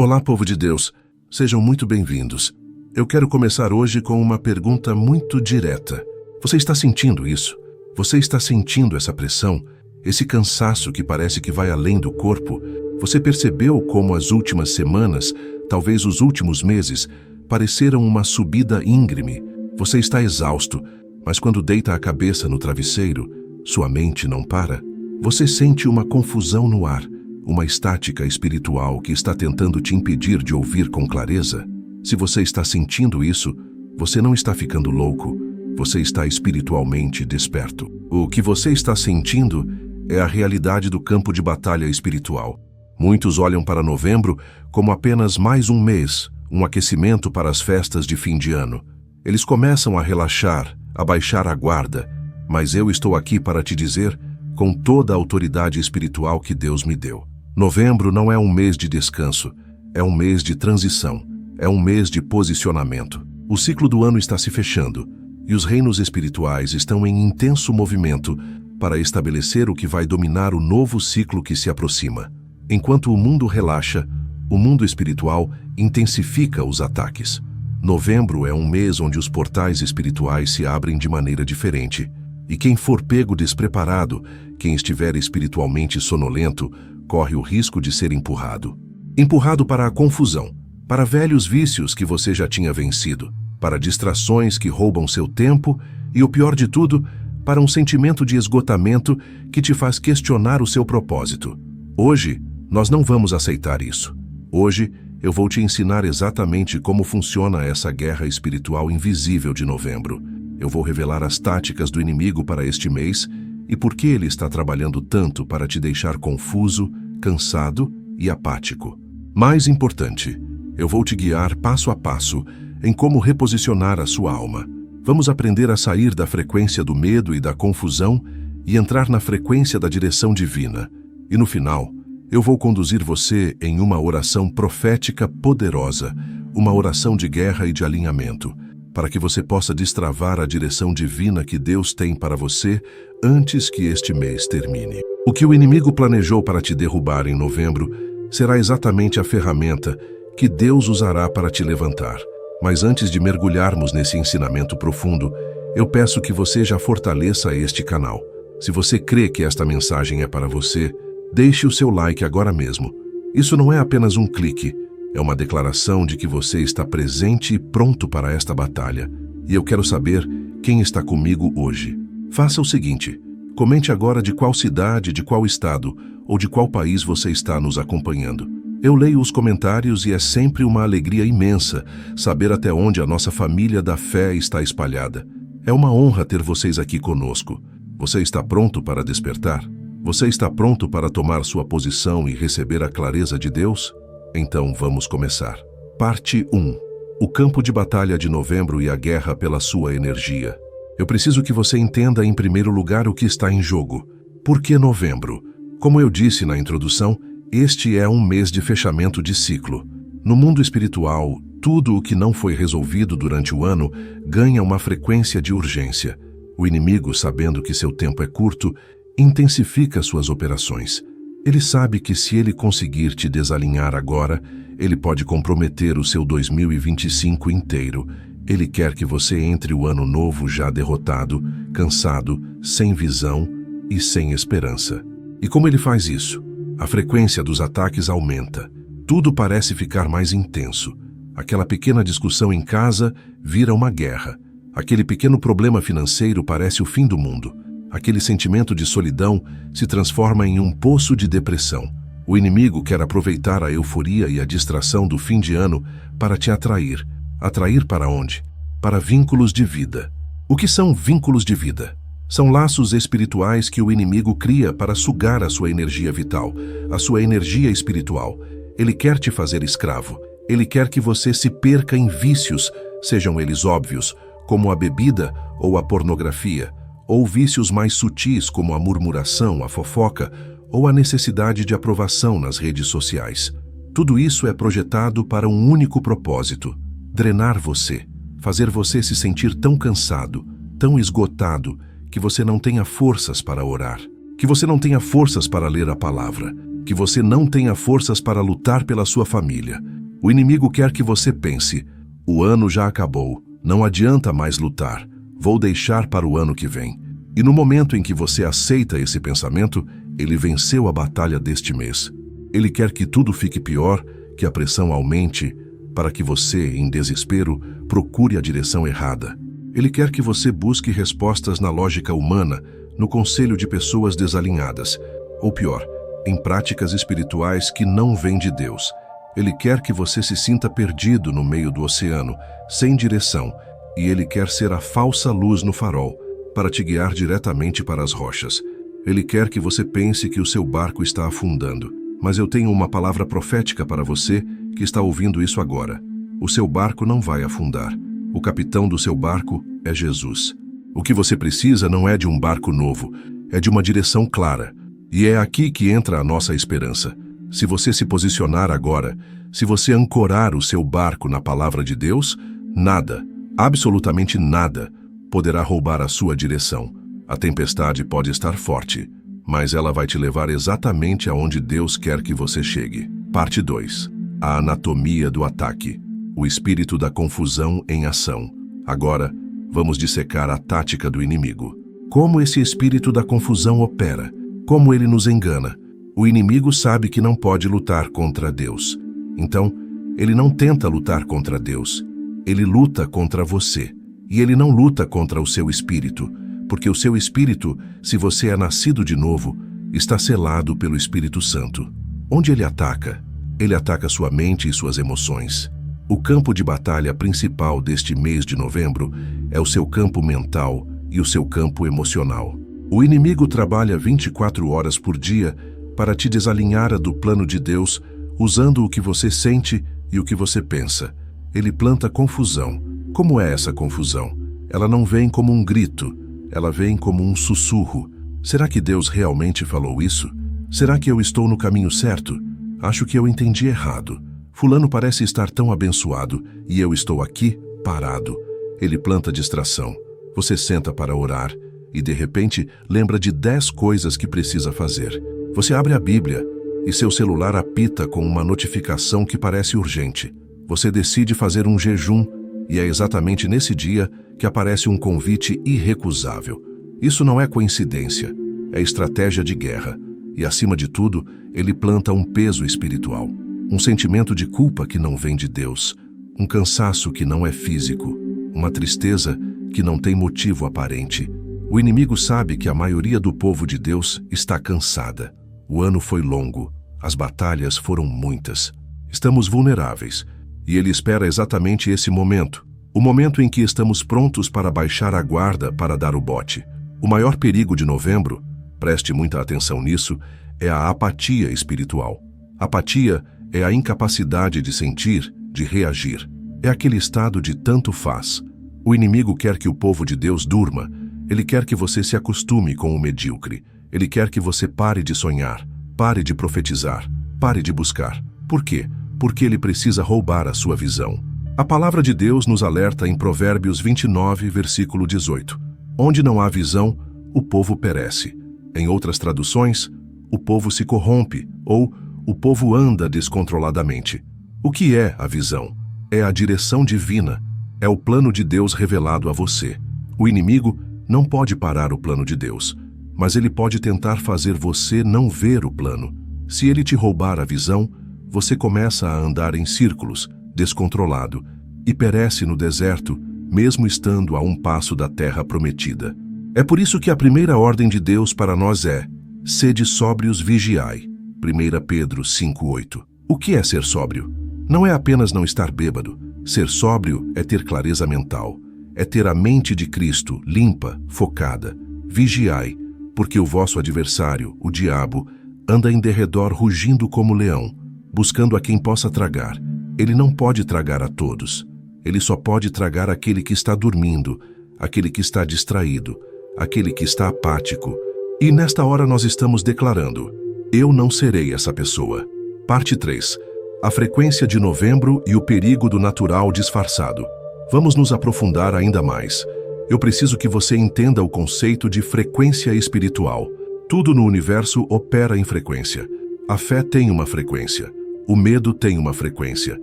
Olá, povo de Deus. Sejam muito bem-vindos. Eu quero começar hoje com uma pergunta muito direta. Você está sentindo isso? Você está sentindo essa pressão? Esse cansaço que parece que vai além do corpo? Você percebeu como as últimas semanas, talvez os últimos meses, pareceram uma subida íngreme? Você está exausto, mas quando deita a cabeça no travesseiro, sua mente não para. Você sente uma confusão no ar, uma estática espiritual que está tentando te impedir de ouvir com clareza. Se você está sentindo isso, você não está ficando louco, você está espiritualmente desperto. O que você está sentindo é a realidade do campo de batalha espiritual. Muitos olham para novembro como apenas mais um mês, um aquecimento para as festas de fim de ano. Eles começam a relaxar, a baixar a guarda, mas eu estou aqui para te dizer, com toda a autoridade espiritual que Deus me deu. Novembro não é um mês de descanso, é um mês de transição, é um mês de posicionamento. O ciclo do ano está se fechando e os reinos espirituais estão em intenso movimento para estabelecer o que vai dominar o novo ciclo que se aproxima. Enquanto o mundo relaxa, o mundo espiritual intensifica os ataques. Novembro é um mês onde os portais espirituais se abrem de maneira diferente. E quem for pego despreparado, quem estiver espiritualmente sonolento, corre o risco de ser empurrado. Empurrado para a confusão, para velhos vícios que você já tinha vencido, para distrações que roubam seu tempo e, o pior de tudo, para um sentimento de esgotamento que te faz questionar o seu propósito. Hoje, nós não vamos aceitar isso. Hoje, eu vou te ensinar exatamente como funciona essa guerra espiritual invisível de novembro. Eu vou revelar as táticas do inimigo para este mês e por que ele está trabalhando tanto para te deixar confuso, cansado e apático. Mais importante, eu vou te guiar passo a passo em como reposicionar a sua alma. Vamos aprender a sair da frequência do medo e da confusão e entrar na frequência da direção divina. E no final, eu vou conduzir você em uma oração profética poderosa, uma oração de guerra e de alinhamento, para que você possa destravar a direção divina que Deus tem para você antes que este mês termine. O que o inimigo planejou para te derrubar em novembro será exatamente a ferramenta que Deus usará para te levantar. Mas antes de mergulharmos nesse ensinamento profundo, eu peço que você já fortaleça este canal. Se você crê que esta mensagem é para você, deixe o seu like agora mesmo. Isso não é apenas um clique, é uma declaração de que você está presente e pronto para esta batalha. E eu quero saber quem está comigo hoje. Faça o seguinte, comente agora de qual cidade, de qual estado ou de qual país você está nos acompanhando. Eu leio os comentários e é sempre uma alegria imensa saber até onde a nossa família da fé está espalhada. É uma honra ter vocês aqui conosco. Você está pronto para despertar? Você está pronto para tomar sua posição e receber a clareza de Deus? Então vamos começar. Parte 1. O campo de batalha de novembro e a guerra pela sua energia. Eu preciso que você entenda em primeiro lugar o que está em jogo. Por que novembro? Como eu disse na introdução, este é um mês de fechamento de ciclo. No mundo espiritual, tudo o que não foi resolvido durante o ano ganha uma frequência de urgência. O inimigo, sabendo que seu tempo é curto, intensifica suas operações. Ele sabe que se ele conseguir te desalinhar agora, ele pode comprometer o seu 2025 inteiro. Ele quer que você entre o ano novo já derrotado, cansado, sem visão e sem esperança. E como ele faz isso? A frequência dos ataques aumenta. Tudo parece ficar mais intenso. Aquela pequena discussão em casa vira uma guerra. Aquele pequeno problema financeiro parece o fim do mundo. Aquele sentimento de solidão se transforma em um poço de depressão. O inimigo quer aproveitar a euforia e a distração do fim de ano para te atrair. Atrair para onde? Para vínculos de vida. O que são vínculos de vida? São laços espirituais que o inimigo cria para sugar a sua energia vital, a sua energia espiritual. Ele quer te fazer escravo. Ele quer que você se perca em vícios, sejam eles óbvios, como a bebida ou a pornografia, ou vícios mais sutis como a murmuração, a fofoca ou a necessidade de aprovação nas redes sociais. Tudo isso é projetado para um único propósito: drenar você, fazer você se sentir tão cansado, tão esgotado, que você não tenha forças para orar, que você não tenha forças para ler a palavra, que você não tenha forças para lutar pela sua família. O inimigo quer que você pense: o ano já acabou, não adianta mais lutar, vou deixar para o ano que vem. E no momento em que você aceita esse pensamento, ele venceu a batalha deste mês. Ele quer que tudo fique pior, que a pressão aumente, para que você, em desespero, procure a direção errada. Ele quer que você busque respostas na lógica humana, no conselho de pessoas desalinhadas, ou pior, em práticas espirituais que não vêm de Deus. Ele quer que você se sinta perdido no meio do oceano, sem direção, e ele quer ser a falsa luz no farol, para te guiar diretamente para as rochas. Ele quer que você pense que o seu barco está afundando. Mas eu tenho uma palavra profética para você que está ouvindo isso agora. O seu barco não vai afundar. O capitão do seu barco é Jesus. O que você precisa não é de um barco novo, é de uma direção clara. E é aqui que entra a nossa esperança. Se você se posicionar agora, se você ancorar o seu barco na palavra de Deus, nada, absolutamente nada, poderá roubar a sua direção. A tempestade pode estar forte, mas ela vai te levar exatamente aonde Deus quer que você chegue. Parte 2. A anatomia do ataque. O espírito da confusão em ação. Agora, vamos dissecar a tática do inimigo. Como esse espírito da confusão opera? Como ele nos engana? O inimigo sabe que não pode lutar contra Deus. Então, ele não tenta lutar contra Deus. Ele luta contra você. E ele não luta contra o seu espírito, porque o seu espírito, se você é nascido de novo, está selado pelo Espírito Santo. Onde ele ataca? Ele ataca sua mente e suas emoções. O campo de batalha principal deste mês de novembro é o seu campo mental e o seu campo emocional. O inimigo trabalha 24 horas por dia para te desalinhar do plano de Deus, usando o que você sente e o que você pensa. Ele planta confusão. Como é essa confusão? Ela não vem como um grito, ela vem como um sussurro. Será que Deus realmente falou isso? Será que eu estou no caminho certo? Acho que eu entendi errado. Fulano parece estar tão abençoado e eu estou aqui, parado. Ele planta distração. Você senta para orar e, de repente, lembra de 10 coisas que precisa fazer. Você abre a Bíblia e seu celular apita com uma notificação que parece urgente. Você decide fazer um jejum e é exatamente nesse dia que aparece um convite irrecusável. Isso não é coincidência, é estratégia de guerra. E, acima de tudo, ele planta um peso espiritual. Um sentimento de culpa que não vem de Deus. Um cansaço que não é físico. Uma tristeza que não tem motivo aparente. O inimigo sabe que a maioria do povo de Deus está cansada. O ano foi longo. As batalhas foram muitas. Estamos vulneráveis. E ele espera exatamente esse momento. O momento em que estamos prontos para baixar a guarda para dar o bote. O maior perigo de novembro, preste muita atenção nisso, é a apatia espiritual. Apatia é a incapacidade de sentir, de reagir. É aquele estado de tanto faz. O inimigo quer que o povo de Deus durma. Ele quer que você se acostume com o medíocre. Ele quer que você pare de sonhar, pare de profetizar, pare de buscar. Por quê? Porque ele precisa roubar a sua visão. A palavra de Deus nos alerta em Provérbios 29, versículo 18. Onde não há visão, o povo perece. Em outras traduções, o povo se corrompe, ou o povo anda descontroladamente. O que é a visão? É a direção divina. É o plano de Deus revelado a você. O inimigo não pode parar o plano de Deus, mas ele pode tentar fazer você não ver o plano. Se ele te roubar a visão, você começa a andar em círculos, descontrolado, e perece no deserto, mesmo estando a um passo da terra prometida. É por isso que a primeira ordem de Deus para nós é: sede sóbrios, vigiai. 1 Pedro 5:8. O que é ser sóbrio? Não é apenas não estar bêbado. Ser sóbrio é ter clareza mental. É ter a mente de Cristo limpa, focada. Vigiai, porque o vosso adversário, o diabo, anda em derredor rugindo como leão, buscando a quem possa tragar. Ele não pode tragar a todos. Ele só pode tragar aquele que está dormindo, aquele que está distraído, aquele que está apático. E nesta hora nós estamos declarando: eu não serei essa pessoa. Parte 3. A frequência de novembro e o perigo do natural disfarçado. Vamos nos aprofundar ainda mais. Eu preciso que você entenda o conceito de frequência espiritual. Tudo no universo opera em frequência. A fé tem uma frequência, o medo tem uma frequência,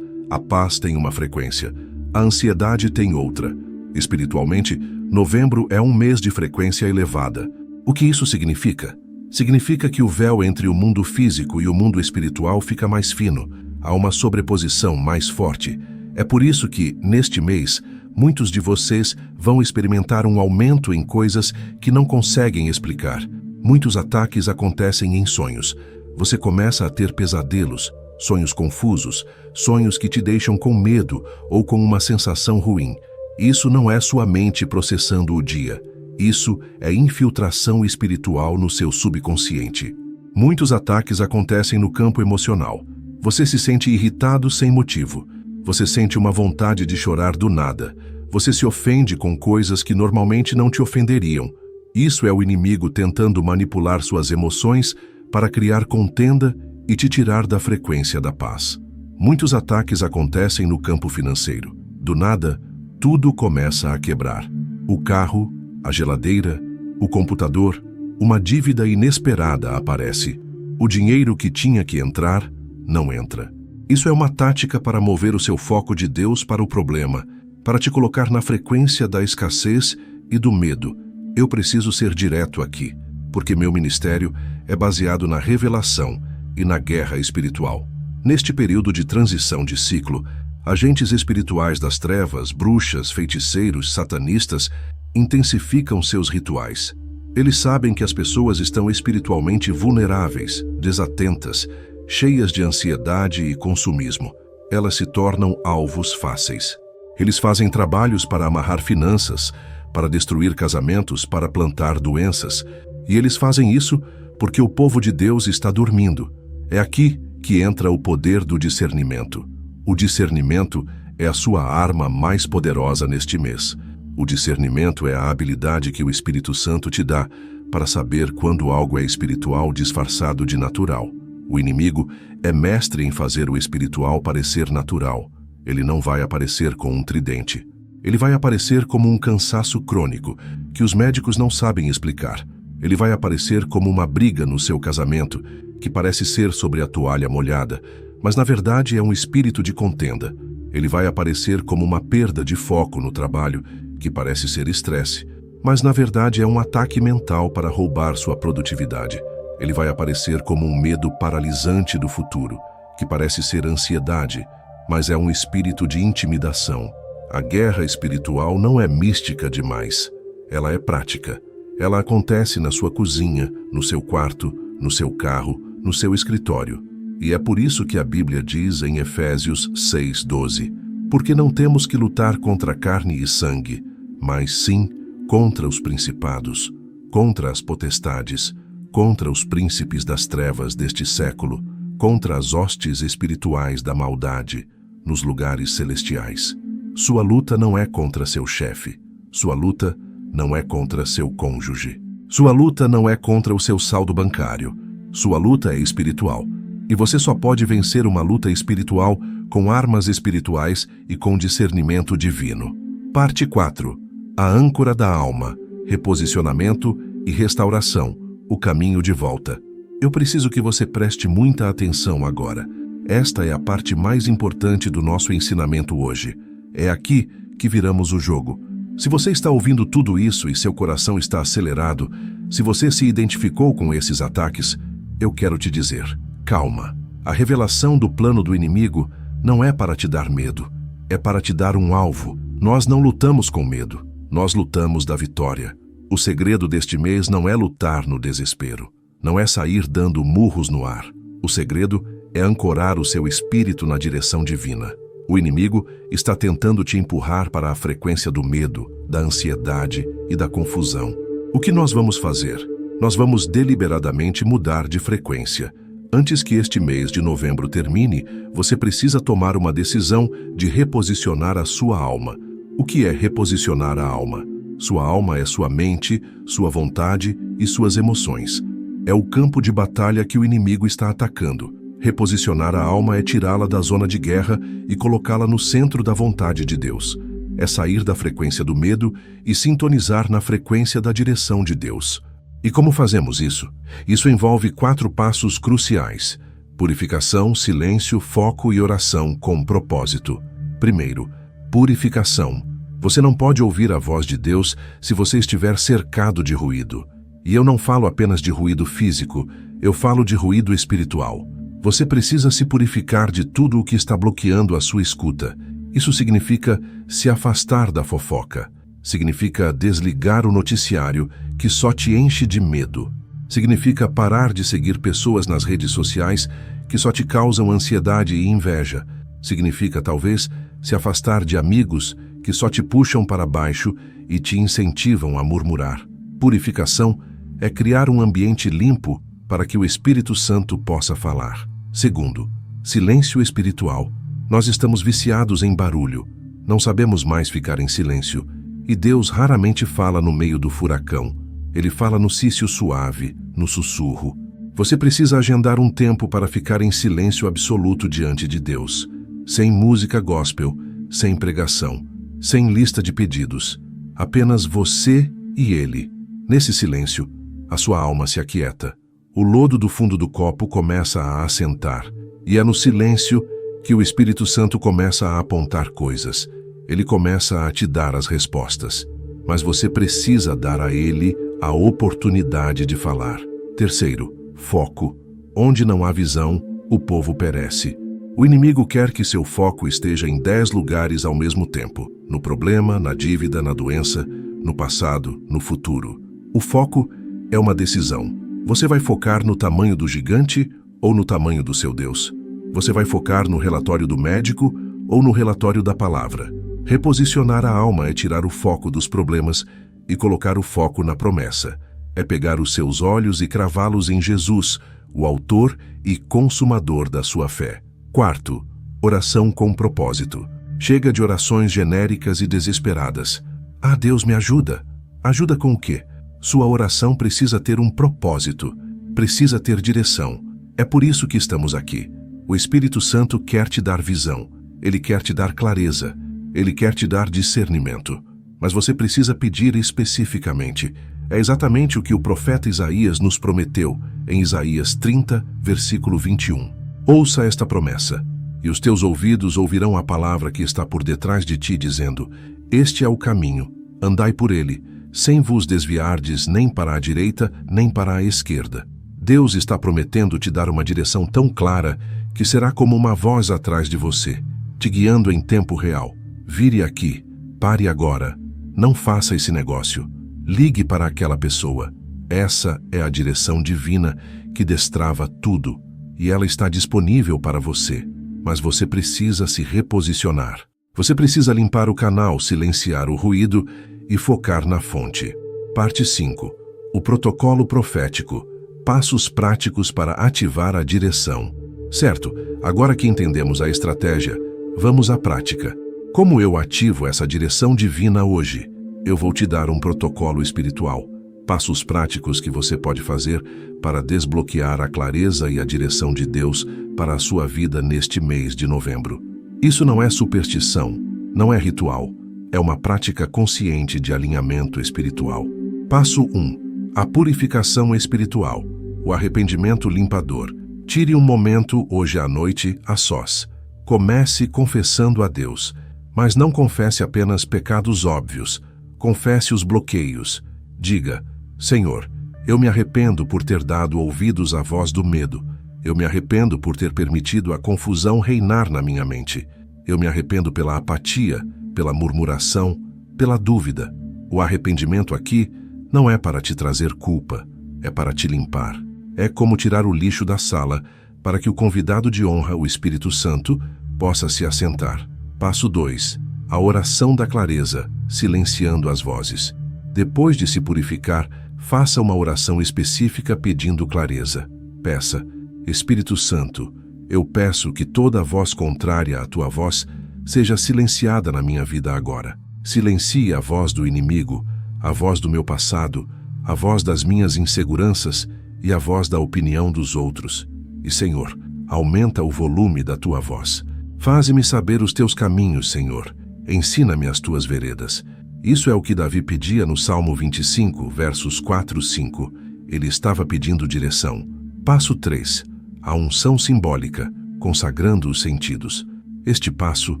a paz tem uma frequência, a ansiedade tem outra. Espiritualmente, novembro é um mês de frequência elevada. O que isso significa? Significa que o véu entre o mundo físico e o mundo espiritual fica mais fino, há uma sobreposição mais forte. É por isso que, neste mês, muitos de vocês vão experimentar um aumento em coisas que não conseguem explicar. Muitos ataques acontecem em sonhos. Você começa a ter pesadelos, sonhos confusos, sonhos que te deixam com medo ou com uma sensação ruim. Isso não é sua mente processando o dia. Isso é infiltração espiritual no seu subconsciente. Muitos ataques acontecem no campo emocional. Você se sente irritado sem motivo. Você sente uma vontade de chorar do nada. Você se ofende com coisas que normalmente não te ofenderiam. Isso é o inimigo tentando manipular suas emoções para criar contenda e te tirar da frequência da paz. Muitos ataques acontecem no campo financeiro. Do nada, tudo começa a quebrar. O carro, a geladeira, o computador, uma dívida inesperada aparece. O dinheiro que tinha que entrar, não entra. Isso é uma tática para mover o seu foco de Deus para o problema, para te colocar na frequência da escassez e do medo. Eu preciso ser direto aqui, porque meu ministério é baseado na revelação e na guerra espiritual. Neste período de transição de ciclo, agentes espirituais das trevas, bruxas, feiticeiros, satanistas, intensificam seus rituais. Eles sabem que as pessoas estão espiritualmente vulneráveis, desatentas, cheias de ansiedade e consumismo. Elas se tornam alvos fáceis. Eles fazem trabalhos para amarrar finanças, para destruir casamentos, para plantar doenças. E eles fazem isso porque o povo de Deus está dormindo. É aqui que entra o poder do discernimento. O discernimento é a sua arma mais poderosa neste mês. O discernimento é a habilidade que o Espírito Santo te dá para saber quando algo é espiritual disfarçado de natural. O inimigo é mestre em fazer o espiritual parecer natural. Ele não vai aparecer com um tridente. Ele vai aparecer como um cansaço crônico, que os médicos não sabem explicar. Ele vai aparecer como uma briga no seu casamento, que parece ser sobre a toalha molhada, mas na verdade é um espírito de contenda. Ele vai aparecer como uma perda de foco no trabalho, que parece ser estresse, mas na verdade é um ataque mental para roubar sua produtividade. Ele vai aparecer como um medo paralisante do futuro, que parece ser ansiedade, mas é um espírito de intimidação. A guerra espiritual não é mística demais. Ela é prática. Ela acontece na sua cozinha, no seu quarto, no seu carro, no seu escritório. E é por isso que a Bíblia diz em Efésios 6:12, porque não temos que lutar contra carne e sangue, mas sim contra os principados, contra as potestades, contra os príncipes das trevas deste século, contra as hostes espirituais da maldade nos lugares celestiais. Sua luta não é contra seu chefe. Sua luta não é contra seu cônjuge. Sua luta não é contra o seu saldo bancário. Sua luta é espiritual. E você só pode vencer uma luta espiritual com armas espirituais e com discernimento divino. Parte 4. A âncora da alma, reposicionamento e restauração, o caminho de volta. Eu preciso que você preste muita atenção agora. Esta é a parte mais importante do nosso ensinamento hoje. É aqui que viramos o jogo. Se você está ouvindo tudo isso e seu coração está acelerado, se você se identificou com esses ataques, eu quero te dizer, calma. A revelação do plano do inimigo não é para te dar medo, é para te dar um alvo. Nós não lutamos com medo, nós lutamos da vitória. O segredo deste mês não é lutar no desespero, não é sair dando murros no ar. O segredo é ancorar o seu espírito na direção divina. O inimigo está tentando te empurrar para a frequência do medo, da ansiedade e da confusão. O que nós vamos fazer? Nós vamos deliberadamente mudar de frequência. Antes que este mês de novembro termine, você precisa tomar uma decisão de reposicionar a sua alma. O que é reposicionar a alma? Sua alma é sua mente, sua vontade e suas emoções. É o campo de batalha que o inimigo está atacando. Reposicionar a alma é tirá-la da zona de guerra e colocá-la no centro da vontade de Deus. É sair da frequência do medo e sintonizar na frequência da direção de Deus. E como fazemos isso? Isso envolve 4 passos cruciais. Purificação, silêncio, foco e oração com propósito. Primeiro, purificação. Você não pode ouvir a voz de Deus se você estiver cercado de ruído. E eu não falo apenas de ruído físico, eu falo de ruído espiritual. Você precisa se purificar de tudo o que está bloqueando a sua escuta. Isso significa se afastar da fofoca. Significa desligar o noticiário que só te enche de medo. Significa parar de seguir pessoas nas redes sociais que só te causam ansiedade e inveja. Significa, talvez, se afastar de amigos que só te puxam para baixo e te incentivam a murmurar. Purificação é criar um ambiente limpo para que o Espírito Santo possa falar. Segundo, silêncio espiritual. Nós estamos viciados em barulho. Não sabemos mais ficar em silêncio. E Deus raramente fala no meio do furacão. Ele fala no cício suave, no sussurro. Você precisa agendar um tempo para ficar em silêncio absoluto diante de Deus. Sem música gospel, sem pregação, sem lista de pedidos. Apenas você e Ele. Nesse silêncio, a sua alma se aquieta. O lodo do fundo do copo começa a assentar. E é no silêncio que o Espírito Santo começa a apontar coisas. Ele começa a te dar as respostas. Mas você precisa dar a Ele a oportunidade de falar. Terceiro, foco. Onde não há visão, o povo perece. O inimigo quer que seu foco esteja em 10 lugares ao mesmo tempo. No problema, na dívida, na doença, no passado, no futuro. O foco é uma decisão. Você vai focar no tamanho do gigante ou no tamanho do seu Deus? Você vai focar no relatório do médico ou no relatório da palavra? Reposicionar a alma é tirar o foco dos problemas e colocar o foco na promessa. É pegar os seus olhos e cravá-los em Jesus, o autor e consumador da sua fé. Quarto, oração com propósito. Chega de orações genéricas e desesperadas. Ah, Deus me ajuda. Ajuda com o quê? Sua oração precisa ter um propósito, precisa ter direção. É por isso que estamos aqui. O Espírito Santo quer te dar visão, ele quer te dar clareza, ele quer te dar discernimento. Mas você precisa pedir especificamente. É exatamente o que o profeta Isaías nos prometeu em Isaías 30, versículo 21. Ouça esta promessa, e os teus ouvidos ouvirão a palavra que está por detrás de ti, dizendo: Este é o caminho, andai por ele, sem vos desviardes nem para a direita, nem para a esquerda. Deus está prometendo te dar uma direção tão clara que será como uma voz atrás de você, te guiando em tempo real. Vire aqui, pare agora, não faça esse negócio, ligue para aquela pessoa. Essa é a direção divina que destrava tudo, e ela está disponível para você, mas você precisa se reposicionar. Você precisa limpar o canal, silenciar o ruído e focar na fonte. Parte 5. O protocolo profético. Passos práticos para ativar a direção. Certo, agora que entendemos a estratégia, vamos à prática. Como eu ativo essa direção divina hoje? Eu vou te dar um protocolo espiritual. Passos práticos que você pode fazer para desbloquear a clareza e a direção de Deus para a sua vida neste mês de novembro. Isso não é superstição, não é ritual. É uma prática consciente de alinhamento espiritual. Passo 1. A purificação espiritual. O arrependimento limpador. Tire um momento hoje à noite a sós. Comece confessando a Deus, mas não confesse apenas pecados óbvios. Confesse os bloqueios. Diga: Senhor, eu me arrependo por ter dado ouvidos à voz do medo. Eu me arrependo por ter permitido a confusão reinar na minha mente. Eu me arrependo pela apatia, pela murmuração, pela dúvida. O arrependimento aqui não é para te trazer culpa, é para te limpar. É como tirar o lixo da sala para que o convidado de honra, o Espírito Santo, possa se assentar. Passo 2. A oração da clareza, silenciando as vozes. Depois de se purificar, faça uma oração específica pedindo clareza. Peça: Espírito Santo, eu peço que toda voz contrária à tua voz seja silenciada na minha vida agora. Silencie a voz do inimigo, a voz do meu passado, a voz das minhas inseguranças e a voz da opinião dos outros. E, Senhor, aumenta o volume da tua voz. Faze-me saber os teus caminhos, Senhor. Ensina-me as tuas veredas. Isso é o que Davi pedia no Salmo 25, versos 4 e 5. Ele estava pedindo direção. Passo 3. a unção simbólica, consagrando os sentidos. Este passo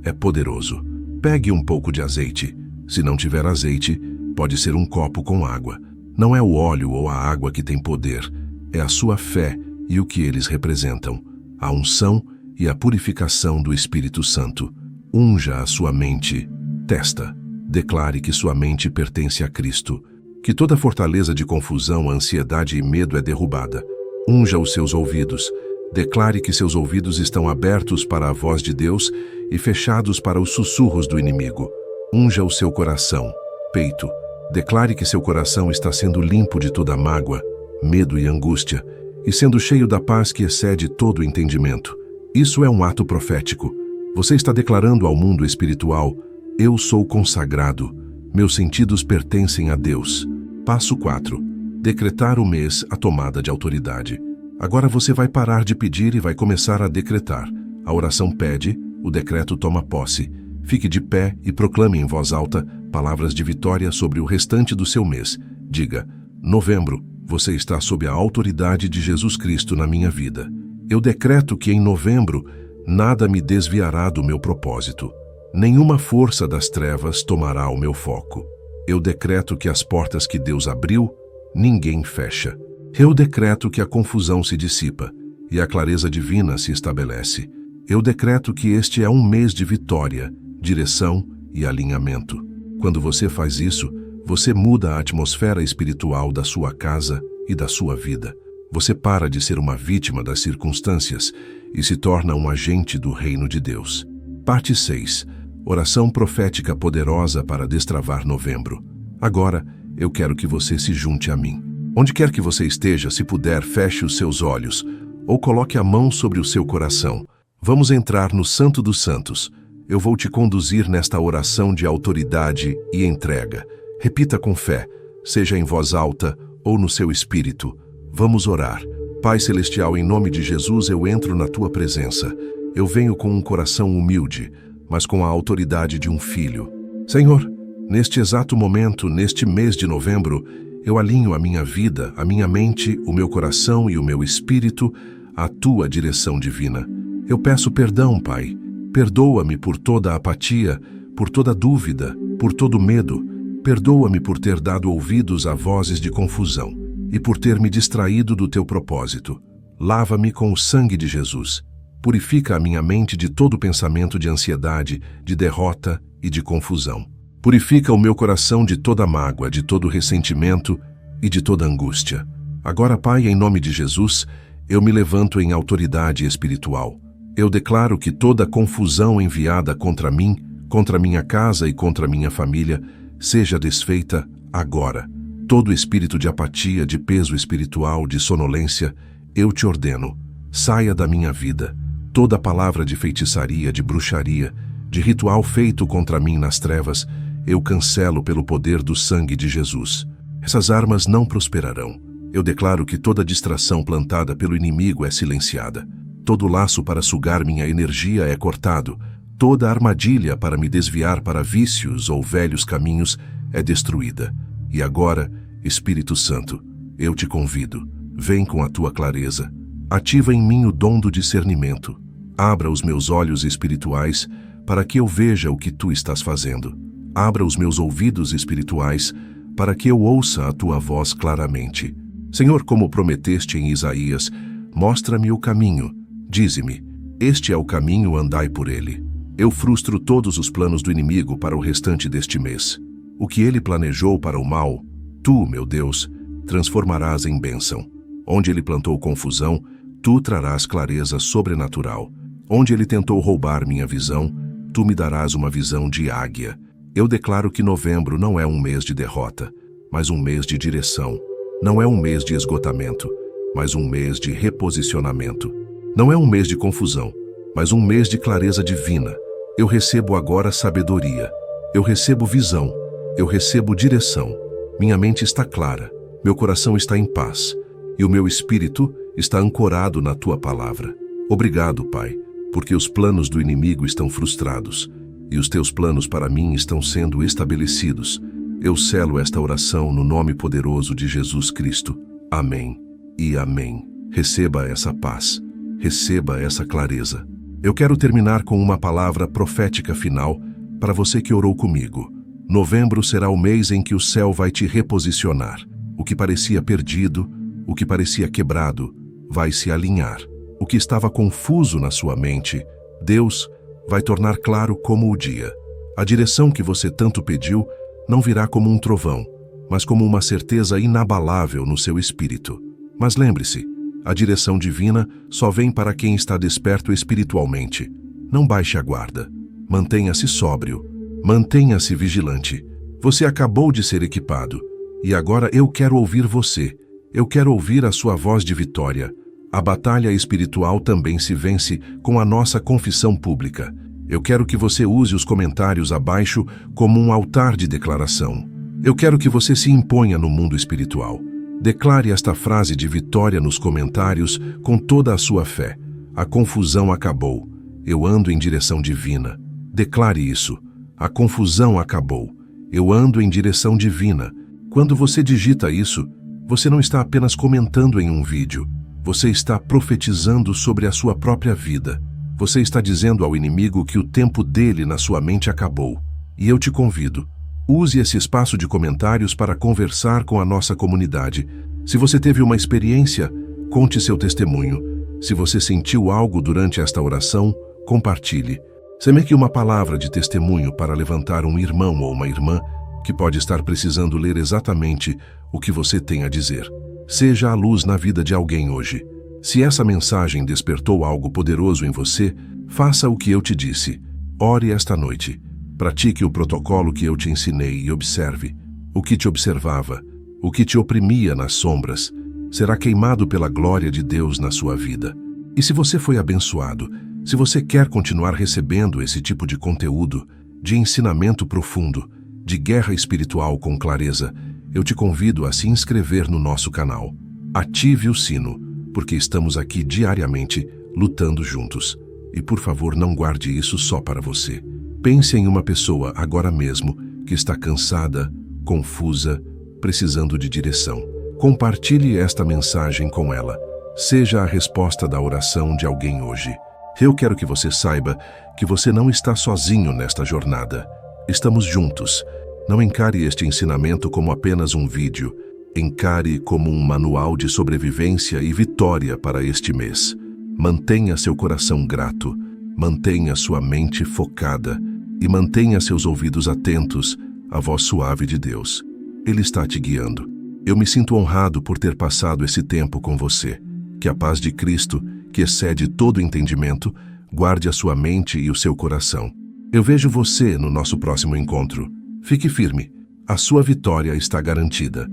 é poderoso. Pegue um pouco de azeite. Se não tiver azeite, pode ser um copo com água. Não é o óleo ou a água que tem poder, é a sua fé e o que eles representam, a unção e a purificação do Espírito Santo. Unja a sua mente. Testa. Declare que sua mente pertence a Cristo, que toda fortaleza de confusão, ansiedade e medo é derrubada. Unja os seus ouvidos. Declare que seus ouvidos estão abertos para a voz de Deus e fechados para os sussurros do inimigo. Unja o seu coração. Peito. Declare que seu coração está sendo limpo de toda mágoa, medo e angústia, e sendo cheio da paz que excede todo o entendimento. Isso é um ato profético. Você está declarando ao mundo espiritual: eu sou consagrado, meus sentidos pertencem a Deus. Passo 4. Decretar o mês a tomada de autoridade. Agora você vai parar de pedir e vai começar a decretar. A oração pede, o decreto toma posse. Fique de pé e proclame em voz alta palavras de vitória sobre o restante do seu mês. Diga: novembro, você está sob a autoridade de Jesus Cristo na minha vida. Eu decreto que em novembro nada me desviará do meu propósito. Nenhuma força das trevas tomará o meu foco. Eu decreto que as portas que Deus abriu, ninguém fecha. Eu decreto que a confusão se dissipa e a clareza divina se estabelece. Eu decreto que este é um mês de vitória, direção e alinhamento. Quando você faz isso, você muda a atmosfera espiritual da sua casa e da sua vida. Você para de ser uma vítima das circunstâncias e se torna um agente do reino de Deus. Parte 6. Oração profética poderosa para destravar novembro. Agora, eu quero que você se junte a mim. Onde quer que você esteja, se puder, feche os seus olhos ou coloque a mão sobre o seu coração. Vamos entrar no Santo dos Santos. Eu vou te conduzir nesta oração de autoridade e entrega. Repita com fé, seja em voz alta ou no seu espírito. Vamos orar. Pai Celestial, em nome de Jesus, eu entro na Tua presença. Eu venho com um coração humilde, mas com a autoridade de um filho. Senhor, neste exato momento, neste mês de novembro, eu alinho a minha vida, a minha mente, o meu coração e o meu espírito à Tua direção divina. Eu peço perdão, Pai. Perdoa-me por toda a apatia, por toda dúvida, por todo medo. Perdoa-me por ter dado ouvidos a vozes de confusão e por ter me distraído do Teu propósito. Lava-me com o sangue de Jesus. Purifica a minha mente de todo pensamento de ansiedade, de derrota e de confusão. Purifica o meu coração de toda mágoa, de todo ressentimento e de toda angústia. Agora, Pai, em nome de Jesus, eu me levanto em autoridade espiritual. Eu declaro que toda confusão enviada contra mim, contra minha casa e contra minha família, seja desfeita agora. Todo espírito de apatia, de peso espiritual, de sonolência, eu te ordeno, saia da minha vida. Toda palavra de feitiçaria, de bruxaria, de ritual feito contra mim nas trevas, eu cancelo pelo poder do sangue de Jesus. Essas armas não prosperarão. Eu declaro que toda distração plantada pelo inimigo é silenciada. Todo laço para sugar minha energia é cortado. Toda armadilha para me desviar para vícios ou velhos caminhos é destruída. E agora, Espírito Santo, eu te convido. Vem com a tua clareza. Ativa em mim o dom do discernimento. Abra os meus olhos espirituais para que eu veja o que tu estás fazendo. Abra os meus ouvidos espirituais para que eu ouça a tua voz claramente. Senhor, como prometeste em Isaías, mostra-me o caminho. Dize-me, este é o caminho, andai por ele. Eu frustro todos os planos do inimigo para o restante deste mês. O que ele planejou para o mal, tu, meu Deus, transformarás em bênção. Onde ele plantou confusão, tu trarás clareza sobrenatural. Onde ele tentou roubar minha visão, tu me darás uma visão de águia. Eu declaro que novembro não é um mês de derrota, mas um mês de direção. Não é um mês de esgotamento, mas um mês de reposicionamento. Não é um mês de confusão, mas um mês de clareza divina. Eu recebo agora sabedoria. Eu recebo visão. Eu recebo direção. Minha mente está clara. Meu coração está em paz. E o meu espírito está ancorado na tua palavra. Obrigado, Pai, porque os planos do inimigo estão frustrados e os teus planos para mim estão sendo estabelecidos. Eu selo esta oração no nome poderoso de Jesus Cristo. Amém e amém. Receba essa paz. Receba essa clareza. Eu quero terminar com uma palavra profética final para você que orou comigo. Novembro será o mês em que o céu vai te reposicionar. O que parecia perdido, o que parecia quebrado, vai se alinhar. O que estava confuso na sua mente, Deus vai tornar claro como o dia. A direção que você tanto pediu não virá como um trovão, mas como uma certeza inabalável no seu espírito. Mas lembre-se, a direção divina só vem para quem está desperto espiritualmente. Não baixe a guarda. Mantenha-se sóbrio. Mantenha-se vigilante. Você acabou de ser equipado. E agora eu quero ouvir você. Eu quero ouvir a sua voz de vitória. A batalha espiritual também se vence com a nossa confissão pública. Eu quero que você use os comentários abaixo como um altar de declaração. Eu quero que você se imponha no mundo espiritual. Declare esta frase de vitória nos comentários com toda a sua fé. A confusão acabou. Eu ando em direção divina. Declare isso. A confusão acabou. Eu ando em direção divina. Quando você digita isso, você não está apenas comentando em um vídeo. Você está profetizando sobre a sua própria vida. Você está dizendo ao inimigo que o tempo dele na sua mente acabou. E eu te convido. Use esse espaço de comentários para conversar com a nossa comunidade. Se você teve uma experiência, conte seu testemunho. Se você sentiu algo durante esta oração, compartilhe. Semeie uma palavra de testemunho para levantar um irmão ou uma irmã que pode estar precisando ler exatamente o que você tem a dizer. Seja a luz na vida de alguém hoje. Se essa mensagem despertou algo poderoso em você, faça o que eu te disse. Ore esta noite. Pratique o protocolo que eu te ensinei e observe. O que te observava, o que te oprimia nas sombras, será queimado pela glória de Deus na sua vida. E se você foi abençoado, se você quer continuar recebendo esse tipo de conteúdo, de ensinamento profundo, de guerra espiritual com clareza, eu te convido a se inscrever no nosso canal. Ative o sino, porque estamos aqui diariamente lutando juntos. E por favor, não guarde isso só para você. Pense em uma pessoa agora mesmo que está cansada, confusa, precisando de direção. Compartilhe esta mensagem com ela. Seja a resposta da oração de alguém hoje. Eu quero que você saiba que você não está sozinho nesta jornada. Estamos juntos. Não encare este ensinamento como apenas um vídeo. Encare como um manual de sobrevivência e vitória para este mês. Mantenha seu coração grato. Mantenha sua mente focada. E mantenha seus ouvidos atentos à voz suave de Deus. Ele está te guiando. Eu me sinto honrado por ter passado esse tempo com você. Que a paz de Cristo, que excede todo entendimento, guarde a sua mente e o seu coração. Eu vejo você no nosso próximo encontro. Fique firme. A sua vitória está garantida.